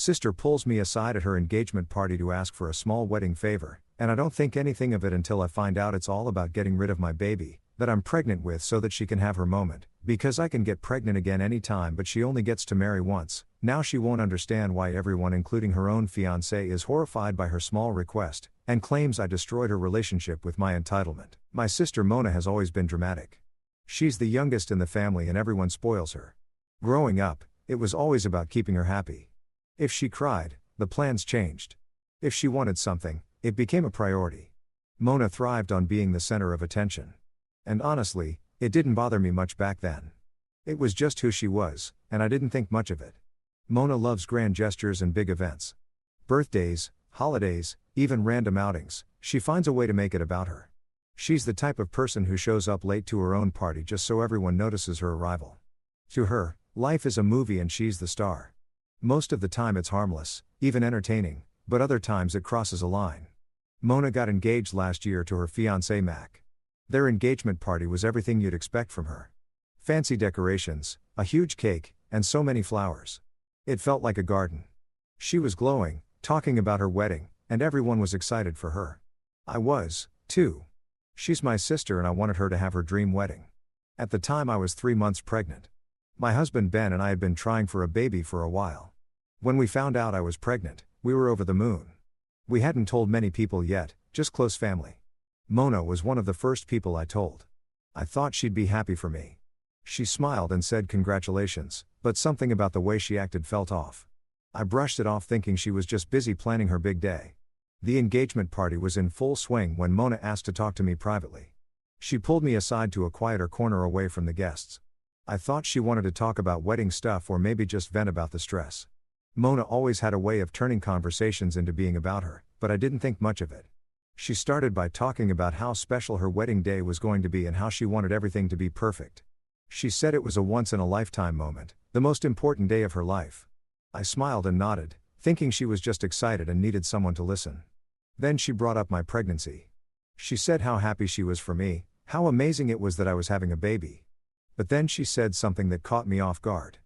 Sister pulls me aside at her engagement party to ask for a small wedding favor, and I don't think anything of it until I find out it's all about getting rid of my baby, that I'm pregnant with so that she can have her moment, because I can get pregnant again anytime but she only gets to marry once. Now she won't understand why everyone including her own fiancé is horrified by her small request, and claims I destroyed her relationship with my entitlement. My sister Mona has always been dramatic. She's the youngest in the family and everyone spoils her. Growing up, it was always about keeping her happy. If she cried, the plans changed. If she wanted something, it became a priority. Mona thrived on being the center of attention. And honestly, it didn't bother me much back then. It was just who she was, and I didn't think much of it. Mona loves grand gestures and big events. Birthdays, holidays, even random outings, she finds a way to make it about her. She's the type of person who shows up late to her own party just so everyone notices her arrival. To her, life is a movie and she's the star. Most of the time it's harmless, even entertaining, but other times it crosses a line. Mona got engaged last year to her fiancé Mac. Their engagement party was everything you'd expect from her. Fancy decorations, a huge cake, and so many flowers. It felt like a garden. She was glowing, talking about her wedding, and everyone was excited for her. I was, too. She's my sister and I wanted her to have her dream wedding. At the time I was 3 months pregnant. My husband Ben and I had been trying for a baby for a while. When we found out I was pregnant, we were over the moon. We hadn't told many people yet, just close family. Mona was one of the first people I told. I thought she'd be happy for me. She smiled and said congratulations, but something about the way she acted felt off. I brushed it off thinking she was just busy planning her big day. The engagement party was in full swing when Mona asked to talk to me privately. She pulled me aside to a quieter corner away from the guests. I thought she wanted to talk about wedding stuff or maybe just vent about the stress. Mona always had a way of turning conversations into being about her, but I didn't think much of it. She started by talking about how special her wedding day was going to be and how she wanted everything to be perfect. She said it was a once-in-a-lifetime moment, the most important day of her life. I smiled and nodded, thinking she was just excited and needed someone to listen. Then she brought up my pregnancy. She said how happy she was for me, how amazing it was that I was having a baby. But then she said something that caught me off guard.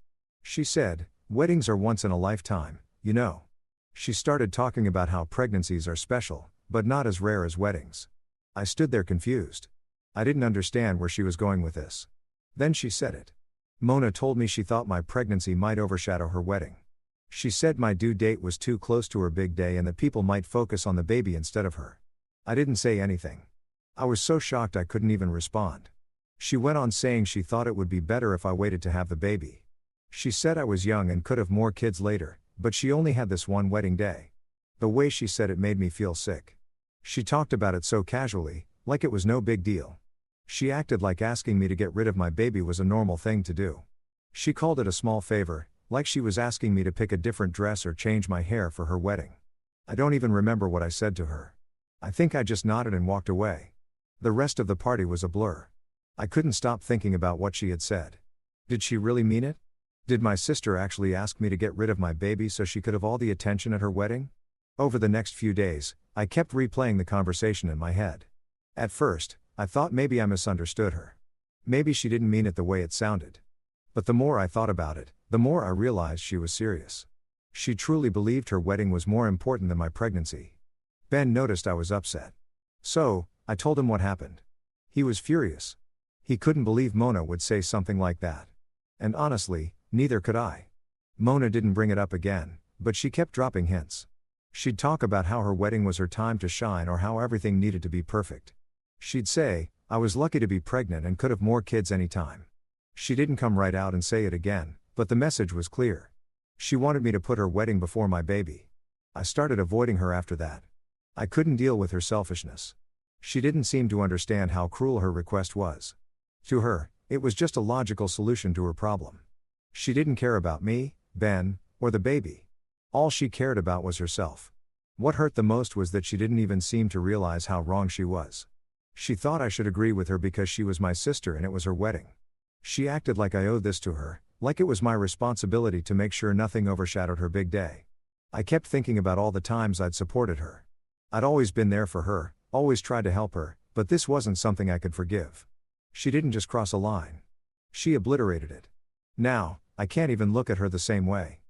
She said, "Weddings are once in a lifetime, you know." She started talking about how pregnancies are special, but not as rare as weddings. I stood there confused. I didn't understand where she was going with this. Then she said it. Mona told me she thought my pregnancy might overshadow her wedding. She said my due date was too close to her big day and that people might focus on the baby instead of her. I didn't say anything. I was so shocked I couldn't even respond. She went on saying she thought it would be better if I waited to have the baby. She said I was young and could have more kids later, but she only had this one wedding day. The way she said it made me feel sick. She talked about it so casually, like it was no big deal. She acted like asking me to get rid of my baby was a normal thing to do. She called it a small favor, like she was asking me to pick a different dress or change my hair for her wedding. I don't even remember what I said to her. I think I just nodded and walked away. The rest of the party was a blur. I couldn't stop thinking about what she had said. Did she really mean it? Did my sister actually ask me to get rid of my baby so she could have all the attention at her wedding? Over the next few days, I kept replaying the conversation in my head. At first, I thought maybe I misunderstood her. Maybe she didn't mean it the way it sounded. But the more I thought about it, the more I realized she was serious. She truly believed her wedding was more important than my pregnancy. Ben noticed I was upset. So, I told him what happened. He was furious. He couldn't believe Mona would say something like that. And honestly, neither could I. Mona didn't bring it up again, but she kept dropping hints. She'd talk about how her wedding was her time to shine or how everything needed to be perfect. She'd say, I was lucky to be pregnant and could have more kids anytime. She didn't come right out and say it again, but the message was clear. She wanted me to put her wedding before my baby. I started avoiding her after that. I couldn't deal with her selfishness. She didn't seem to understand how cruel her request was. To her, it was just a logical solution to her problem. She didn't care about me, Ben, or the baby. All she cared about was herself. What hurt the most was that she didn't even seem to realize how wrong she was. She thought I should agree with her because she was my sister and it was her wedding. She acted like I owed this to her, like it was my responsibility to make sure nothing overshadowed her big day. I kept thinking about all the times I'd supported her. I'd always been there for her, always tried to help her, but this wasn't something I could forgive. She didn't just cross a line. She obliterated it. Now, I can't even look at her the same way.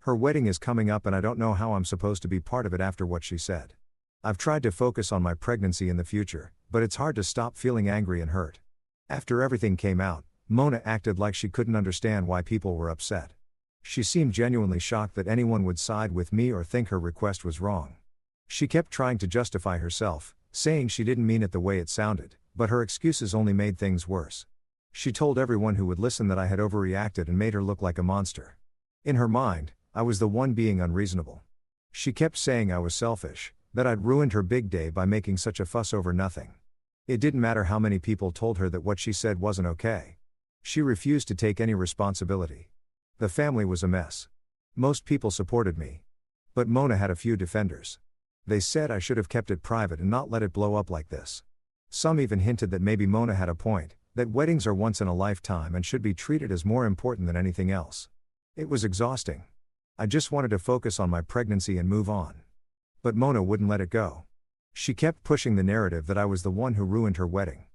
Her wedding is coming up and I don't know how I'm supposed to be part of it after what she said. I've tried to focus on my pregnancy in the future, but it's hard to stop feeling angry and hurt. After everything came out, Mona acted like she couldn't understand why people were upset. She seemed genuinely shocked that anyone would side with me or think her request was wrong. She kept trying to justify herself, saying she didn't mean it the way it sounded, but her excuses only made things worse. She told everyone who would listen that I had overreacted and made her look like a monster. In her mind, I was the one being unreasonable. She kept saying I was selfish, that I'd ruined her big day by making such a fuss over nothing. It didn't matter how many people told her that what she said wasn't okay. She refused to take any responsibility. The family was a mess. Most people supported me. But Mona had a few defenders. They said I should have kept it private and not let it blow up like this. Some even hinted that maybe Mona had a point, that weddings are once in a lifetime and should be treated as more important than anything else. It was exhausting. I just wanted to focus on my pregnancy and move on. But Mona wouldn't let it go. She kept pushing the narrative that I was the one who ruined her wedding.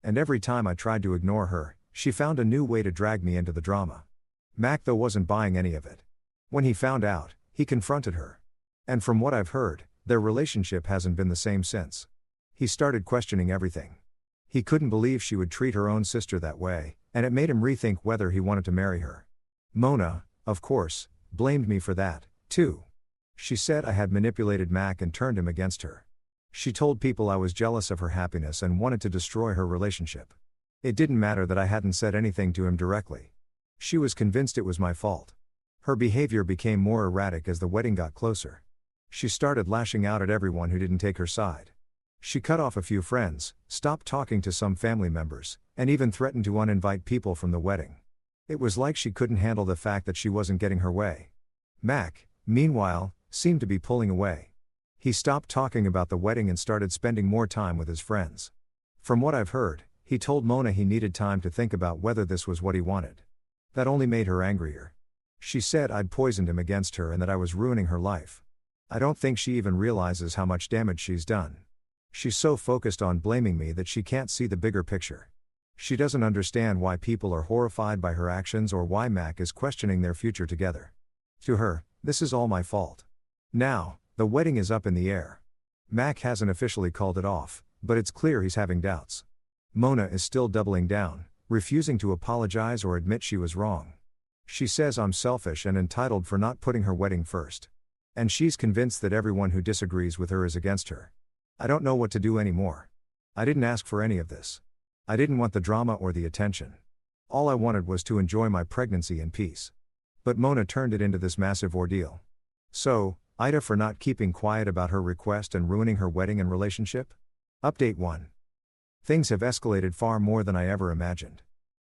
And every time I tried to ignore her, she found a new way to drag me into the drama. Mac though wasn't buying any of it. When he found out, he confronted her. And from what I've heard, their relationship hasn't been the same since. He started questioning everything. He couldn't believe she would treat her own sister that way, and it made him rethink whether he wanted to marry her. Mona, of course, blamed me for that, too. She said I had manipulated Mac and turned him against her. She told people I was jealous of her happiness and wanted to destroy her relationship. It didn't matter that I hadn't said anything to him directly. She was convinced it was my fault. Her behavior became more erratic as the wedding got closer. She started lashing out at everyone who didn't take her side. She cut off a few friends, stopped talking to some family members, and even threatened to uninvite people from the wedding. It was like she couldn't handle the fact that she wasn't getting her way. Mac, meanwhile, seemed to be pulling away. He stopped talking about the wedding and started spending more time with his friends. From what I've heard, he told Mona he needed time to think about whether this was what he wanted. That only made her angrier. She said I'd poisoned him against her and that I was ruining her life. I don't think she even realizes how much damage she's done. She's so focused on blaming me that she can't see the bigger picture. She doesn't understand why people are horrified by her actions or why Mac is questioning their future together. To her, this is all my fault. Now, the wedding is up in the air. Mac hasn't officially called it off, but it's clear he's having doubts. Mona is still doubling down, refusing to apologize or admit she was wrong. She says I'm selfish and entitled for not putting her wedding first. And she's convinced that everyone who disagrees with her is against her. I don't know what to do anymore. I didn't ask for any of this. I didn't want the drama or the attention. All I wanted was to enjoy my pregnancy in peace. But Mona turned it into this massive ordeal. So, Ida for not keeping quiet about her request and ruining her wedding and relationship? Update 1. Things have escalated far more than I ever imagined.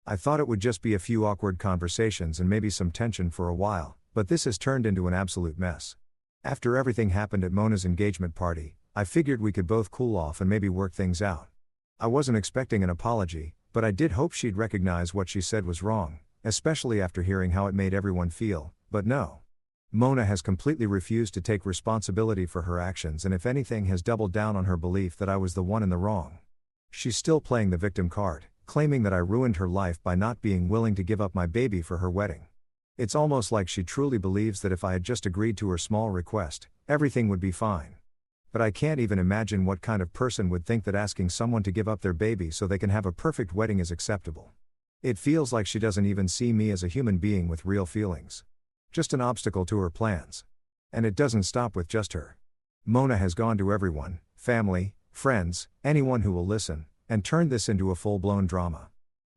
I thought it would just be a few awkward conversations and maybe some tension for a while, but this has turned into an absolute mess. After everything happened at Mona's engagement party, I figured we could both cool off and maybe work things out. I wasn't expecting an apology, but I did hope she'd recognize what she said was wrong, especially after hearing how it made everyone feel, but no. Mona has completely refused to take responsibility for her actions and if anything has doubled down on her belief that I was the one in the wrong. She's still playing the victim card, claiming that I ruined her life by not being willing to give up my baby for her wedding. It's almost like she truly believes that if I had just agreed to her small request, everything would be fine. But I can't even imagine what kind of person would think that asking someone to give up their baby so they can have a perfect wedding is acceptable. It feels like she doesn't even see me as a human being with real feelings. Just an obstacle to her plans. And it doesn't stop with just her. Mona has gone to everyone, family, friends, anyone who will listen, and turned this into a full-blown drama.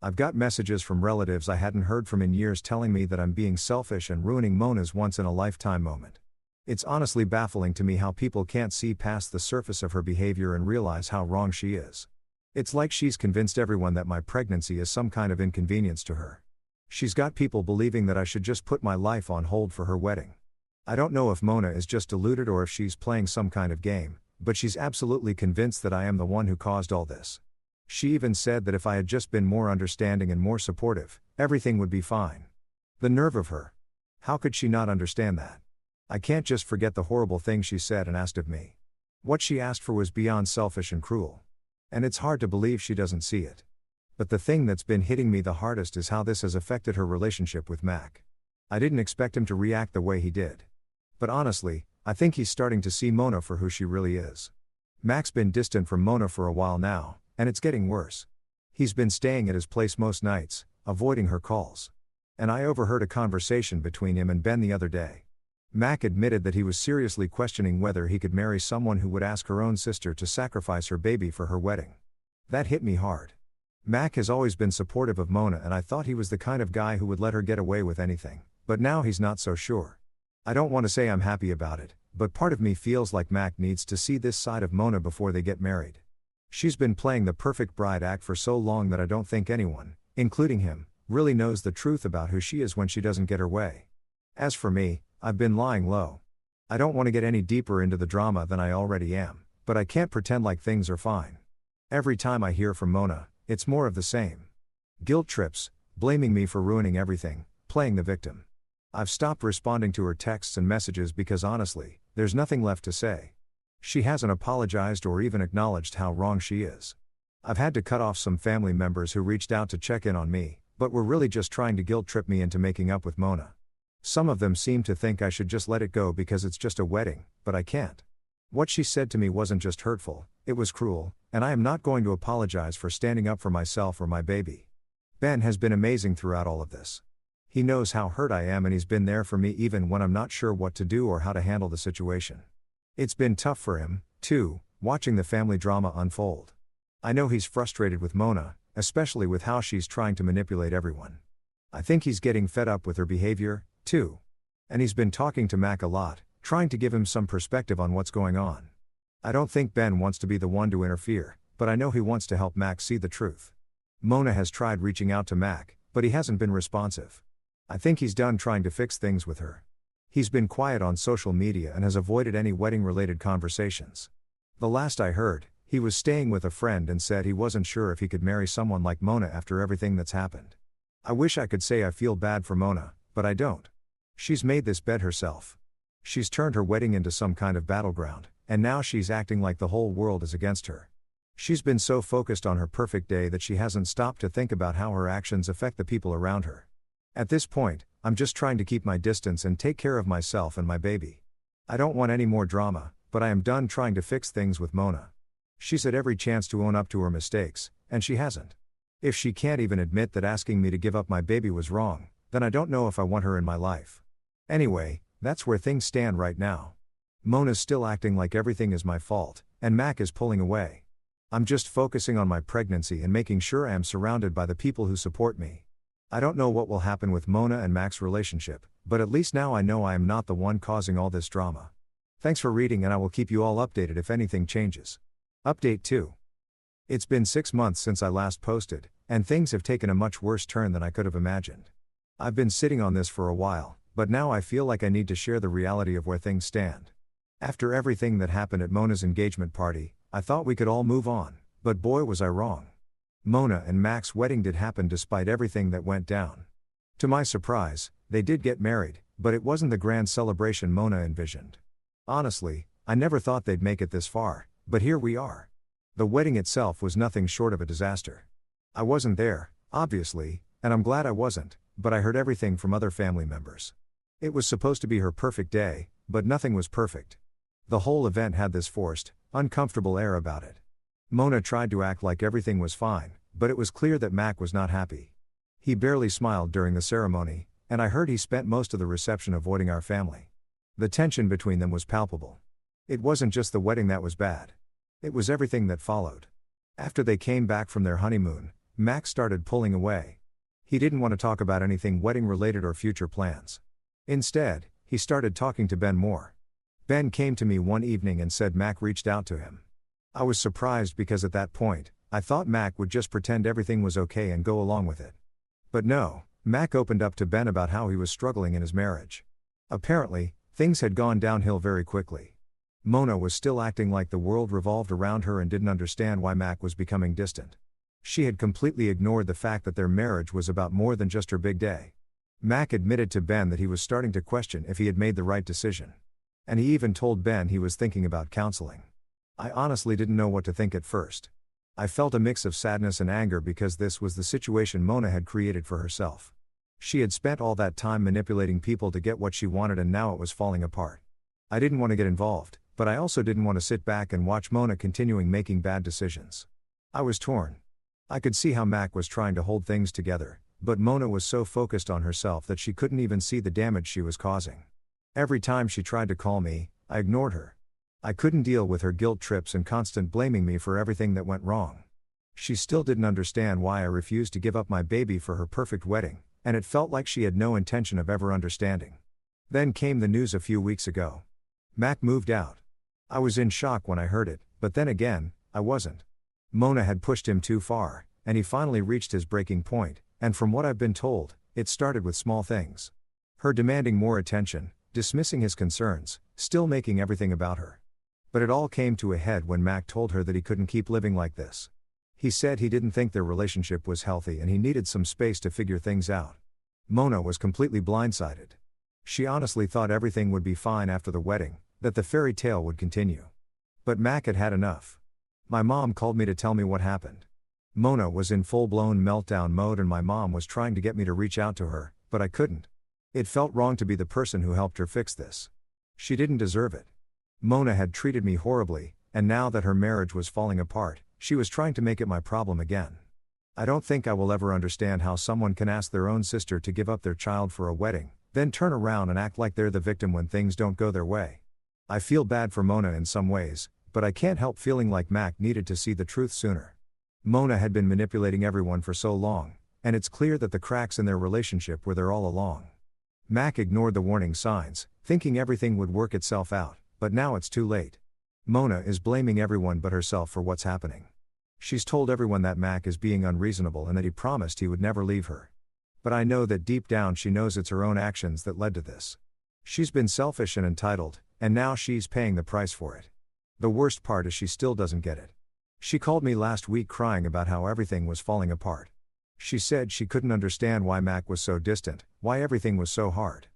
I've got messages from relatives I hadn't heard from in years telling me that I'm being selfish and ruining Mona's once-in-a-lifetime moment. It's honestly baffling to me how people can't see past the surface of her behavior and realize how wrong she is. It's like she's convinced everyone that my pregnancy is some kind of inconvenience to her. She's got people believing that I should just put my life on hold for her wedding. I don't know if Mona is just deluded or if she's playing some kind of game, but she's absolutely convinced that I am the one who caused all this. She even said that if I had just been more understanding and more supportive, everything would be fine. The nerve of her. How could she not understand that? I can't just forget the horrible things she said and asked of me. What she asked for was beyond selfish and cruel. And it's hard to believe she doesn't see it. But the thing that's been hitting me the hardest is how this has affected her relationship with Mac. I didn't expect him to react the way he did. But honestly, I think he's starting to see Mona for who she really is. Mac's been distant from Mona for a while now, and it's getting worse. He's been staying at his place most nights, avoiding her calls. And I overheard a conversation between him and Ben the other day. Mac admitted that he was seriously questioning whether he could marry someone who would ask her own sister to sacrifice her baby for her wedding. That hit me hard. Mac has always been supportive of Mona, and I thought he was the kind of guy who would let her get away with anything, but now he's not so sure. I don't want to say I'm happy about it, but part of me feels like Mac needs to see this side of Mona before they get married. She's been playing the perfect bride act for so long that I don't think anyone, including him, really knows the truth about who she is when she doesn't get her way. As for me, I've been lying low. I don't want to get any deeper into the drama than I already am, but I can't pretend like things are fine. Every time I hear from Mona, it's more of the same. Guilt trips, blaming me for ruining everything, playing the victim. I've stopped responding to her texts and messages because honestly, there's nothing left to say. She hasn't apologized or even acknowledged how wrong she is. I've had to cut off some family members who reached out to check in on me, but were really just trying to guilt trip me into making up with Mona. Some of them seem to think I should just let it go because it's just a wedding, but I can't. What she said to me wasn't just hurtful, it was cruel, and I am not going to apologize for standing up for myself or my baby. Ben has been amazing throughout all of this. He knows how hurt I am, and he's been there for me even when I'm not sure what to do or how to handle the situation. It's been tough for him, too, watching the family drama unfold. I know he's frustrated with Mona, especially with how she's trying to manipulate everyone. I think he's getting fed up with her behavior, too. And he's been talking to Mac a lot, trying to give him some perspective on what's going on. I don't think Ben wants to be the one to interfere, but I know he wants to help Mac see the truth. Mona has tried reaching out to Mac, but he hasn't been responsive. I think he's done trying to fix things with her. He's been quiet on social media and has avoided any wedding-related conversations. The last I heard, he was staying with a friend and said he wasn't sure if he could marry someone like Mona after everything that's happened. I wish I could say I feel bad for Mona, but I don't. She's made this bed herself. She's turned her wedding into some kind of battleground, and now she's acting like the whole world is against her. She's been so focused on her perfect day that she hasn't stopped to think about how her actions affect the people around her. At this point, I'm just trying to keep my distance and take care of myself and my baby. I don't want any more drama, but I am done trying to fix things with Mona. She's had every chance to own up to her mistakes, and she hasn't. If she can't even admit that asking me to give up my baby was wrong, then I don't know if I want her in my life. Anyway, that's where things stand right now. Mona's still acting like everything is my fault, and Mac is pulling away. I'm just focusing on my pregnancy and making sure I am surrounded by the people who support me. I don't know what will happen with Mona and Mac's relationship, but at least now I know I am not the one causing all this drama. Thanks for reading, and I will keep you all updated if anything changes. Update 2. It's been 6 months since I last posted, and things have taken a much worse turn than I could have imagined. I've been sitting on this for a while, but now I feel like I need to share the reality of where things stand. After everything that happened at Mona's engagement party, I thought we could all move on, but boy was I wrong. Mona and Mac's wedding did happen despite everything that went down. To my surprise, they did get married, but it wasn't the grand celebration Mona envisioned. Honestly, I never thought they'd make it this far, but here we are. The wedding itself was nothing short of a disaster. I wasn't there, obviously, and I'm glad I wasn't, but I heard everything from other family members. It was supposed to be her perfect day, but nothing was perfect. The whole event had this forced, uncomfortable air about it. Mona tried to act like everything was fine, but it was clear that Mac was not happy. He barely smiled during the ceremony, and I heard he spent most of the reception avoiding our family. The tension between them was palpable. It wasn't just the wedding that was bad. It was everything that followed. After they came back from their honeymoon, Mac started pulling away. He didn't want to talk about anything wedding-related or future plans. Instead, he started talking to Ben more. Ben came to me one evening and said Mac reached out to him. I was surprised because at that point, I thought Mac would just pretend everything was okay and go along with it. But no, Mac opened up to Ben about how he was struggling in his marriage. Apparently, things had gone downhill very quickly. Mona was still acting like the world revolved around her and didn't understand why Mac was becoming distant. She had completely ignored the fact that their marriage was about more than just her big day. Mac admitted to Ben that he was starting to question if he had made the right decision. And he even told Ben he was thinking about counseling. I honestly didn't know what to think at first. I felt a mix of sadness and anger because this was the situation Mona had created for herself. She had spent all that time manipulating people to get what she wanted, and now it was falling apart. I didn't want to get involved, but I also didn't want to sit back and watch Mona continuing making bad decisions. I was torn. I could see how Mac was trying to hold things together, but Mona was so focused on herself that she couldn't even see the damage she was causing. Every time she tried to call me, I ignored her. I couldn't deal with her guilt trips and constant blaming me for everything that went wrong. She still didn't understand why I refused to give up my baby for her perfect wedding, and it felt like she had no intention of ever understanding. Then came the news a few weeks ago. Mac moved out. I was in shock when I heard it, but then again, I wasn't. Mona had pushed him too far, and he finally reached his breaking point, and from what I've been told, it started with small things. Her demanding more attention, dismissing his concerns, still making everything about her. But it all came to a head when Mac told her that he couldn't keep living like this. He said he didn't think their relationship was healthy and he needed some space to figure things out. Mona was completely blindsided. She honestly thought everything would be fine after the wedding, that the fairy tale would continue. But Mac had had enough. My mom called me to tell me what happened. Mona was in full-blown meltdown mode and my mom was trying to get me to reach out to her, but I couldn't. It felt wrong to be the person who helped her fix this. She didn't deserve it. Mona had treated me horribly, and now that her marriage was falling apart, she was trying to make it my problem again. I don't think I will ever understand how someone can ask their own sister to give up their child for a wedding, then turn around and act like they're the victim when things don't go their way. I feel bad for Mona in some ways, but I can't help feeling like Mac needed to see the truth sooner. Mona had been manipulating everyone for so long, and it's clear that the cracks in their relationship were there all along. Mac ignored the warning signs, thinking everything would work itself out, but now it's too late. Mona is blaming everyone but herself for what's happening. She's told everyone that Mac is being unreasonable and that he promised he would never leave her. But I know that deep down she knows it's her own actions that led to this. She's been selfish and entitled, and now she's paying the price for it. The worst part is she still doesn't get it. She called me last week crying about how everything was falling apart. She said she couldn't understand why Mac was so distant, why everything was so hard.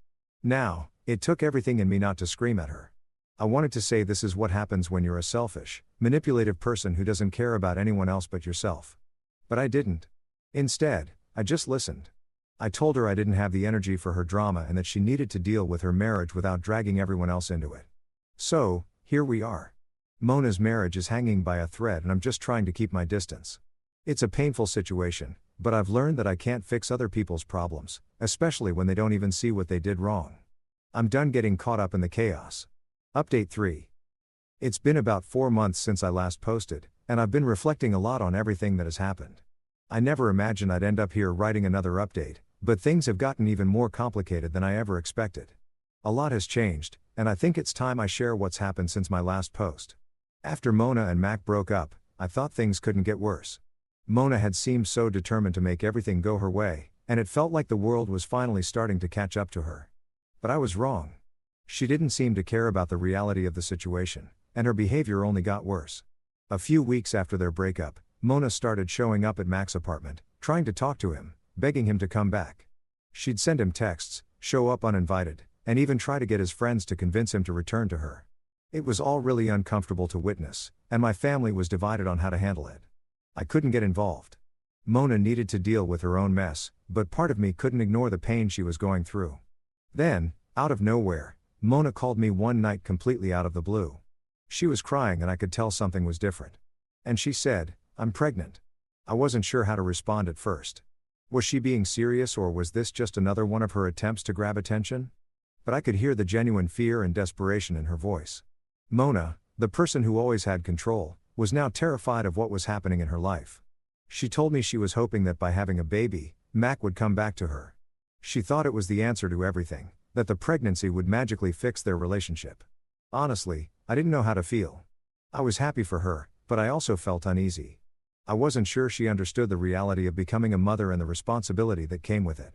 Now, it took everything in me not to scream at her. I wanted to say this is what happens when you're a selfish, manipulative person who doesn't care about anyone else but yourself. But I didn't. Instead, I just listened. I told her I didn't have the energy for her drama and that she needed to deal with her marriage without dragging everyone else into it. So, here we are. Mona's marriage is hanging by a thread and I'm just trying to keep my distance. It's a painful situation, but I've learned that I can't fix other people's problems, especially when they don't even see what they did wrong. I'm done getting caught up in the chaos. Update 3. It's been about 4 months since I last posted, and I've been reflecting a lot on everything that has happened. I never imagined I'd end up here writing another update, but things have gotten even more complicated than I ever expected. A lot has changed, and I think it's time I share what's happened since my last post. After Mona and Mac broke up, I thought things couldn't get worse. Mona had seemed so determined to make everything go her way, and it felt like the world was finally starting to catch up to her. But I was wrong. She didn't seem to care about the reality of the situation, and her behavior only got worse. A few weeks after their breakup, Mona started showing up at Mac's apartment, trying to talk to him, begging him to come back. She'd send him texts, show up uninvited, and even try to get his friends to convince him to return to her. It was all really uncomfortable to witness, and my family was divided on how to handle it. I couldn't get involved. Mona needed to deal with her own mess, but part of me couldn't ignore the pain she was going through. Then, out of nowhere, Mona called me one night completely out of the blue. She was crying and I could tell something was different. And she said, "I'm pregnant." I wasn't sure how to respond at first. Was she being serious or was this just another one of her attempts to grab attention? But I could hear the genuine fear and desperation in her voice. Mona, the person who always had control, was now terrified of what was happening in her life. She told me she was hoping that by having a baby, Mac would come back to her. She thought it was the answer to everything, that the pregnancy would magically fix their relationship. Honestly, I didn't know how to feel. I was happy for her, but I also felt uneasy. I wasn't sure she understood the reality of becoming a mother and the responsibility that came with it.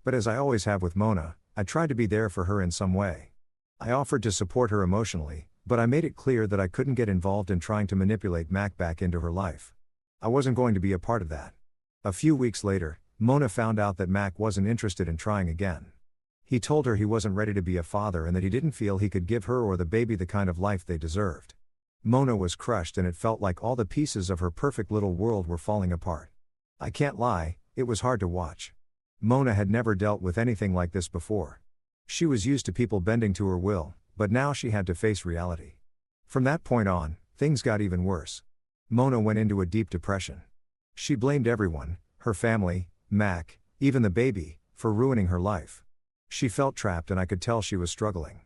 But as I always have with Mona, I tried to be there for her in some way. I offered to support her emotionally, but I made it clear that I couldn't get involved in trying to manipulate Mac back into her life. I wasn't going to be a part of that. A few weeks later, Mona found out that Mac wasn't interested in trying again. He told her he wasn't ready to be a father and that he didn't feel he could give her or the baby the kind of life they deserved. Mona was crushed and it felt like all the pieces of her perfect little world were falling apart. I can't lie, it was hard to watch. Mona had never dealt with anything like this before. She was used to people bending to her will, but now she had to face reality. From that point on, things got even worse. Mona went into a deep depression. She blamed everyone, her family, Mac, even the baby, for ruining her life. She felt trapped and I could tell she was struggling.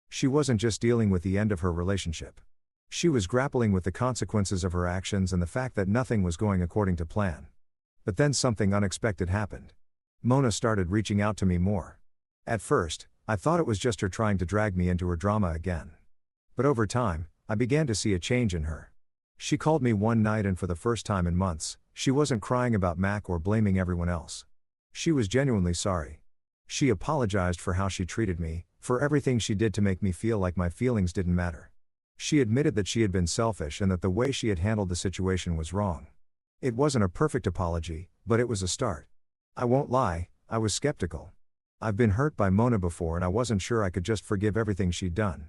She wasn't just dealing with the end of her relationship. She was grappling with the consequences of her actions and the fact that nothing was going according to plan. But then something unexpected happened. Mona started reaching out to me more. At first, I thought it was just her trying to drag me into her drama again. But over time, I began to see a change in her. She called me one night and for the first time in months, she wasn't crying about Mac or blaming everyone else. She was genuinely sorry. She apologized for how she treated me, for everything she did to make me feel like my feelings didn't matter. She admitted that she had been selfish and that the way she had handled the situation was wrong. It wasn't a perfect apology, but it was a start. I won't lie, I was skeptical. I've been hurt by Mona before and I wasn't sure I could just forgive everything she'd done.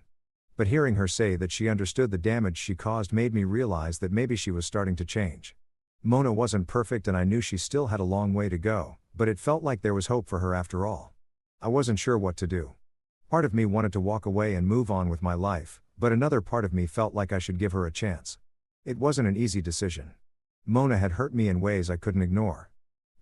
But hearing her say that she understood the damage she caused made me realize that maybe she was starting to change. Mona wasn't perfect and I knew she still had a long way to go, but it felt like there was hope for her after all. I wasn't sure what to do. Part of me wanted to walk away and move on with my life, but another part of me felt like I should give her a chance. It wasn't an easy decision. Mona had hurt me in ways I couldn't ignore.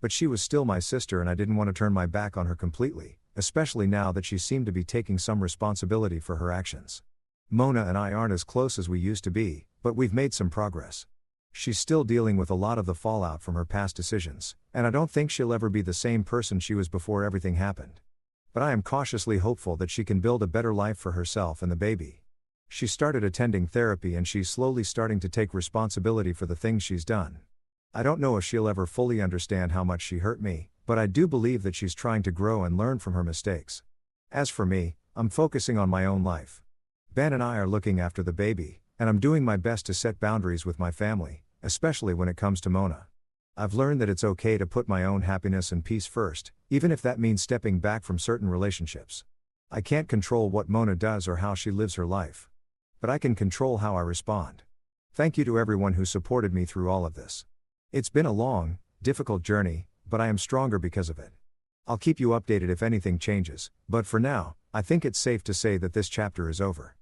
But she was still my sister and I didn't want to turn my back on her completely, especially now that she seemed to be taking some responsibility for her actions. Mona and I aren't as close as we used to be, but we've made some progress. She's still dealing with a lot of the fallout from her past decisions, and I don't think she'll ever be the same person she was before everything happened. But I am cautiously hopeful that she can build a better life for herself and the baby. She started attending therapy and she's slowly starting to take responsibility for the things she's done. I don't know if she'll ever fully understand how much she hurt me, but I do believe that she's trying to grow and learn from her mistakes. As for me, I'm focusing on my own life. Ben and I are looking after the baby, and I'm doing my best to set boundaries with my family, especially when it comes to Mona. I've learned that it's okay to put my own happiness and peace first, even if that means stepping back from certain relationships. I can't control what Mona does or how she lives her life. But I can control how I respond. Thank you to everyone who supported me through all of this. It's been a long, difficult journey, but I am stronger because of it. I'll keep you updated if anything changes, but for now, I think it's safe to say that this chapter is over.